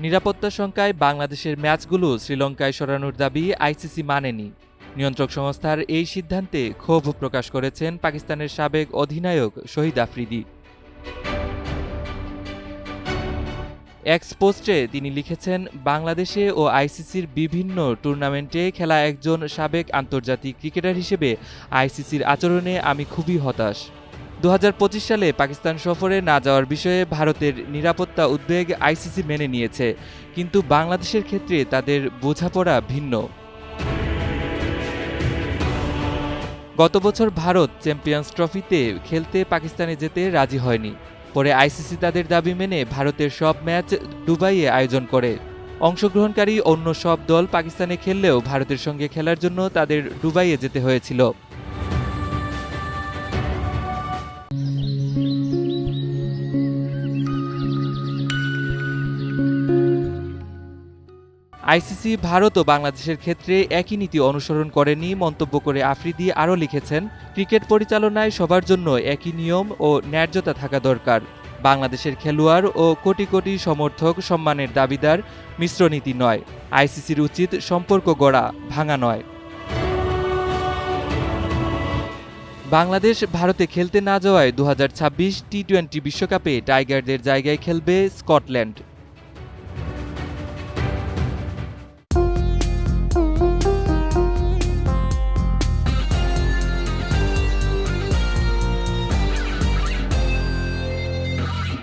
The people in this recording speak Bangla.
নিরাপত্তা শঙ্কায় বাংলাদেশের ম্যাচগুলো শ্রীলঙ্কায় সরানোর দাবি আইসিসি মানেনি। নিয়ন্ত্রক সংস্থার এই সিদ্ধান্তে ক্ষোভ প্রকাশ করেছেন পাকিস্তানের সাবেক অধিনায়ক শহীদ আফ্রিদি। এক্স পোস্টে তিনি লিখেছেন, বাংলাদেশে ও আইসিসির বিভিন্ন টুর্নামেন্টে খেলা একজন সাবেক আন্তর্জাতিক ক্রিকেটার হিসেবে আইসিসির আচরণে আমি খুবই হতাশ। 2025 সালে পাকিস্তান সফরে না যাওয়ার বিষয়ে ভারতের নিরাপত্তা উদ্বেগ আইসিসি মেনে নিয়েছে, কিন্তু বাংলাদেশের ক্ষেত্রে তাদের বোঝাপড়া ভিন্ন। গত বছর ভারত চ্যাম্পিয়ন্স ট্রফিতে খেলতে পাকিস্তানে যেতে রাজি হয়নি। পরে আইসিসি তাদের দাবি মেনে ভারতের সব ম্যাচ দুবাইয়ে আয়োজন করে। অংশগ্রহণকারী অন্য সব দল পাকিস্তানে খেললেও ভারতের সঙ্গে খেলার জন্য তাদের দুবাইয়ে যেতে হয়েছিল। আইসিসি ভারত ও বাংলাদেশের ক্ষেত্রে একই নীতি অনুসরণ করেনি মন্তব্য করে আফ্রিদি আরও লিখেছেন, ক্রিকেট পরিচালনায় সবার জন্য একই নিয়ম ও ন্যায্যতা থাকা দরকার। বাংলাদেশের খেলোয়াড় ও কোটি কোটি সমর্থক সম্মানের দাবিদার, মিশ্র নীতি নয়। আইসিসির উচিত সম্পর্ক গড়া, ভাঙা নয়। বাংলাদেশ ভারতে খেলতে না যাওয়ায় 2026 টি-20 বিশ্বকাপে টাইগারদের জায়গায় খেলবে স্কটল্যান্ড।